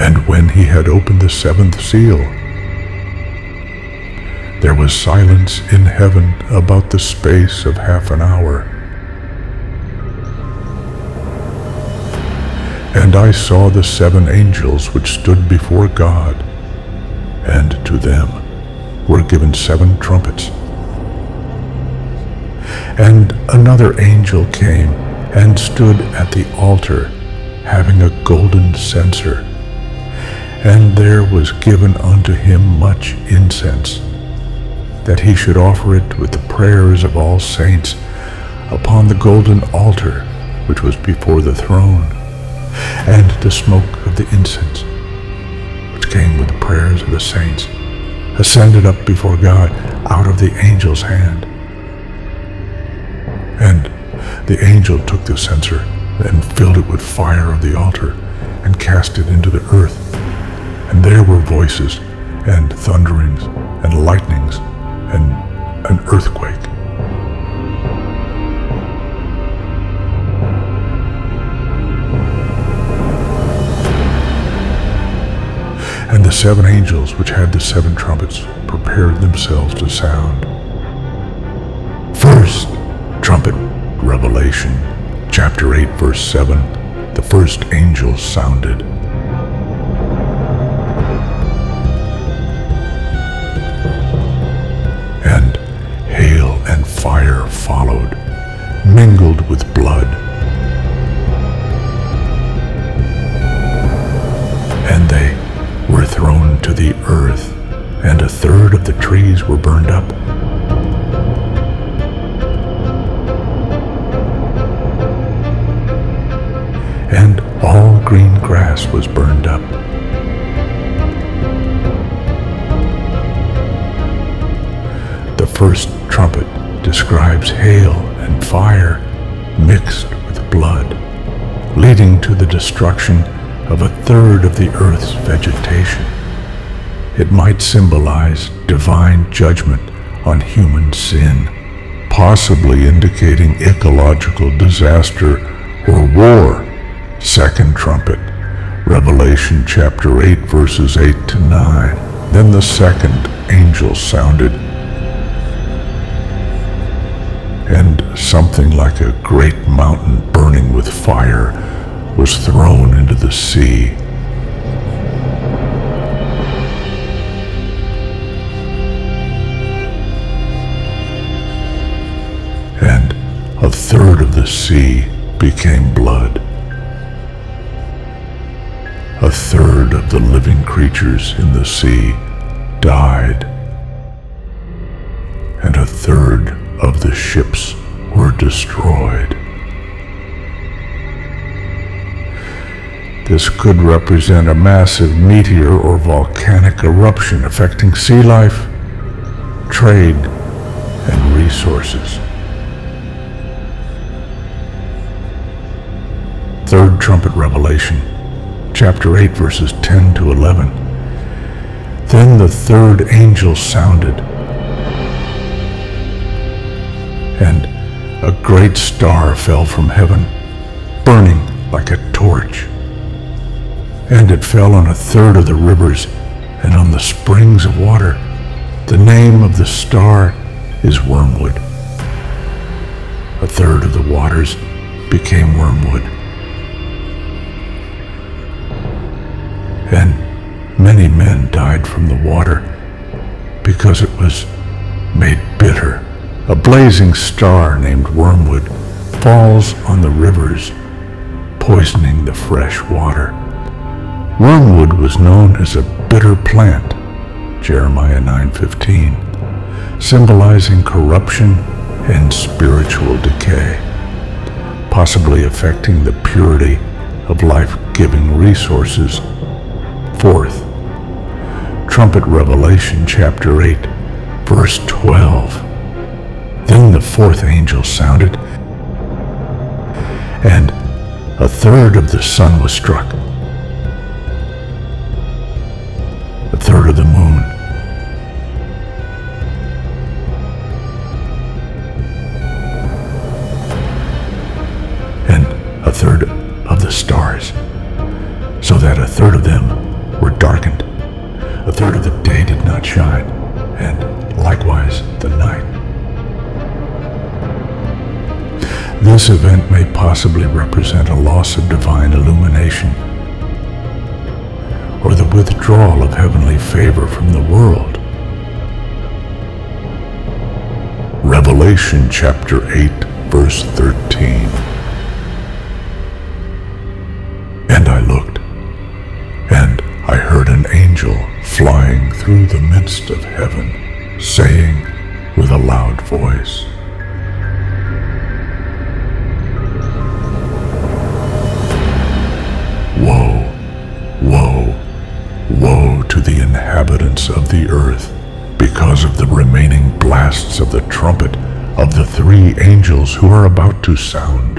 And when he had opened the seventh seal, there was silence in heaven about the space of half an hour. And I saw the seven angels which stood before God, and to them were given seven trumpets. And another angel came and stood at the altar, having a golden censer. And there was given unto him much incense, that he should offer it with the prayers of all saints upon the golden altar which was before the throne. And the smoke of the incense, which came with the prayers of the saints, ascended up before God out of the angel's hand. And the angel took the censer and filled it with fire of the altar and cast it into the earth. And there were voices and thunderings and lightnings and an earthquake. And the seven angels which had the seven trumpets prepared themselves to sound. First trumpet, Revelation, chapter 8, verse 7. The first angel sounded. And hail and fire followed, mingled with blood. And they were thrown to the earth, and a third of the trees were burned up. And all green grass was burned up. The first trumpet describes hail and fire mixed with blood, leading to the destruction of a third of the earth's vegetation. It might symbolize divine judgment on human sin, possibly indicating ecological disaster or war. Second trumpet, Revelation chapter 8, verses 8 to 9. Then the second angel sounded, and something like a great mountain burning with fire was thrown into the sea. And a third of the sea became blood. A third of the living creatures in the sea died, and a third of the ships were destroyed. This could represent a massive meteor or volcanic eruption affecting sea life, trade, and resources. Third trumpet, Revelation, chapter 8, verses 10 to 11. Then the third angel sounded, and a great star fell from heaven, burning like a torch. And it fell on a third of the rivers and on the springs of water. The name of the star is wormwood. A third of the waters became wormwood. And many men died from the water because it was made bitter. A blazing star named wormwood falls on the rivers, poisoning the fresh water. Wormwood was known as a bitter plant, Jeremiah 9:15, symbolizing corruption and spiritual decay, possibly affecting the purity of life-giving resources. Fourth, trumpet, Revelation chapter 8, verse 12. Then the fourth angel sounded, and a third of the sun was struck, a third of the moon, and a third of the stars, so that a third of them were darkened. A third of the day did not shine, and likewise the night. This event may possibly represent a loss of divine illumination, or the withdrawal of heavenly favor from the world. Revelation chapter 8, verse 13. And I looked, and I heard an angel flying through the midst of heaven, saying with a loud voice, Woe, woe, woe to the inhabitants of the earth, because of the remaining blasts of the trumpet of the three angels who are about to sound.